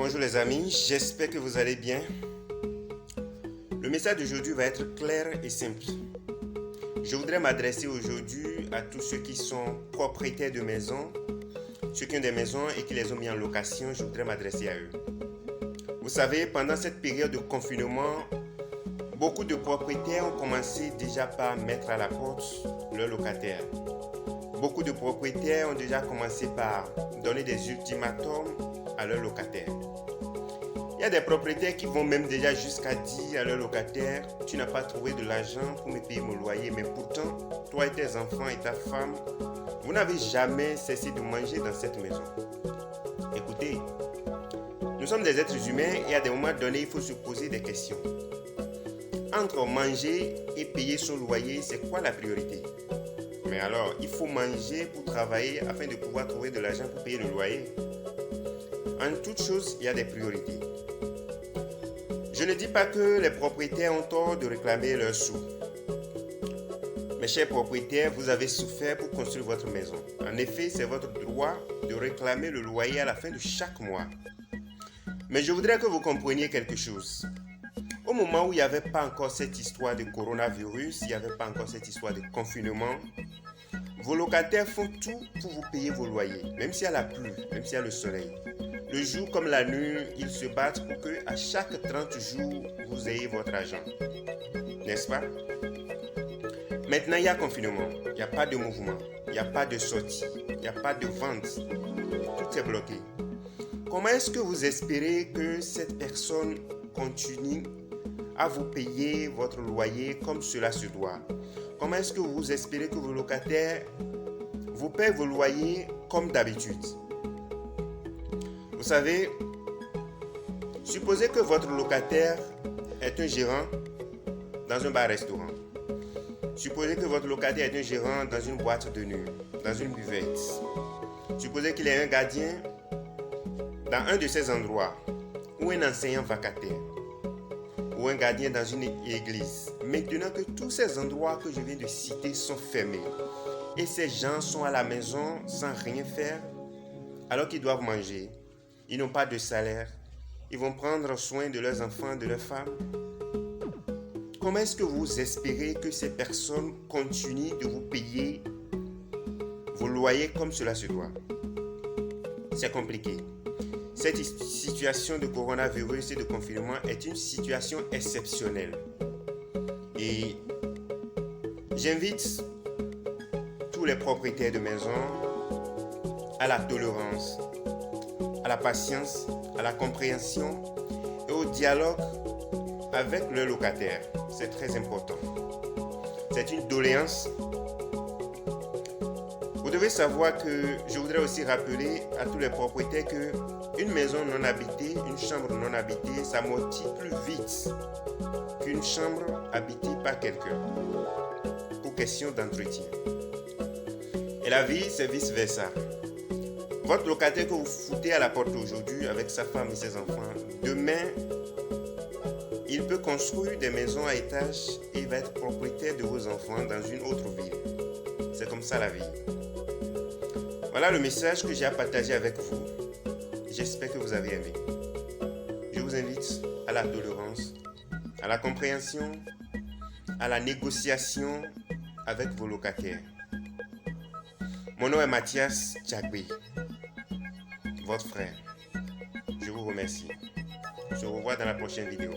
Bonjour les amis, j'espère que vous allez bien. Le message d'aujourd'hui va être clair et simple. Je voudrais m'adresser aujourd'hui à tous ceux qui sont propriétaires de maisons, ceux qui ont des maisons et qui les ont mis en location, je voudrais m'adresser à eux. Vous savez, pendant cette période de confinement, beaucoup de propriétaires ont commencé déjà par mettre à la porte leurs locataires. Beaucoup de propriétaires ont déjà commencé par donner des ultimatums à leurs locataires. Il y a des propriétaires qui vont même déjà jusqu'à dire à leurs locataires « Tu n'as pas trouvé de l'argent pour me payer mon loyer, mais pourtant, toi et tes enfants et ta femme, vous n'avez jamais cessé de manger dans cette maison. » Écoutez, nous sommes des êtres humains et à des moments donnés, il faut se poser des questions. Entre manger et payer son loyer, c'est quoi la priorité? Mais alors, il faut manger pour travailler afin de pouvoir trouver de l'argent pour payer le loyer. En toute chose, il y a des priorités. Je ne dis pas que les propriétaires ont tort de réclamer leurs sous. Mes chers propriétaires, vous avez souffert pour construire votre maison. En effet, c'est votre droit de réclamer le loyer à la fin de chaque mois. Mais je voudrais que vous compreniez quelque chose. Au moment où il n'y avait pas encore cette histoire de coronavirus, il n'y avait pas encore cette histoire de confinement, vos locataires font tout pour vous payer vos loyers, même s'il y a la pluie, même s'il y a le soleil. Le jour comme la nuit, ils se battent pour que à chaque 30 jours, vous ayez votre argent. N'est-ce pas? Maintenant, il y a confinement. Il n'y a pas de mouvement. Il n'y a pas de sortie. Il n'y a pas de vente. Tout est bloqué. Comment est-ce que vous espérez que cette personne continue à vous payer votre loyer comme cela se doit? Comment est-ce que vous espérez que vos locataires vous paient vos loyers comme d'habitude? Vous savez, supposez que votre locataire est un gérant dans un bar-restaurant. Supposez que votre locataire est un gérant dans une boîte de nuit, dans une buvette. Supposez qu'il est un gardien dans un de ces endroits, ou un enseignant vacataire, ou un gardien dans une église. Maintenant que tous ces endroits que je viens de citer sont fermés, et ces gens sont à la maison sans rien faire, alors qu'ils doivent manger, ils n'ont pas de salaire, ils vont prendre soin de leurs enfants, de leurs femmes. Comment est-ce que vous espérez que ces personnes continuent de vous payer vos loyers comme cela se doit? C'est compliqué. Cette situation de coronavirus et de confinement est une situation exceptionnelle. Et j'invite tous les propriétaires de maisons à la tolérance, à la patience, à la compréhension et au dialogue avec leurs locataires. C'est très important. C'est une doléance. Vous devez savoir que je voudrais aussi rappeler à tous les propriétaires que une maison non habitée, une chambre non habitée, ça amortit plus vite qu'une chambre habitée par quelqu'un pour question d'entretien. Et la vie, c'est vice-versa. Votre locataire que vous foutez à la porte aujourd'hui avec sa femme et ses enfants, demain, il peut construire des maisons à étages et il va être propriétaire de vos enfants dans une autre ville. C'est comme ça la vie. Voilà le message que j'ai à partager avec vous. J'espère que vous avez aimé. Je vous invite à la tolérance, à la compréhension, à la négociation avec vos locataires. Mon nom est Mathias Tchagbe, votre frère. Je vous remercie. On se revoit dans la prochaine vidéo.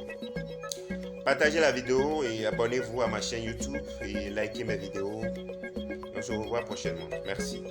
Partagez la vidéo et abonnez-vous à ma chaîne YouTube et likez mes vidéos. On se revoit prochainement. Merci.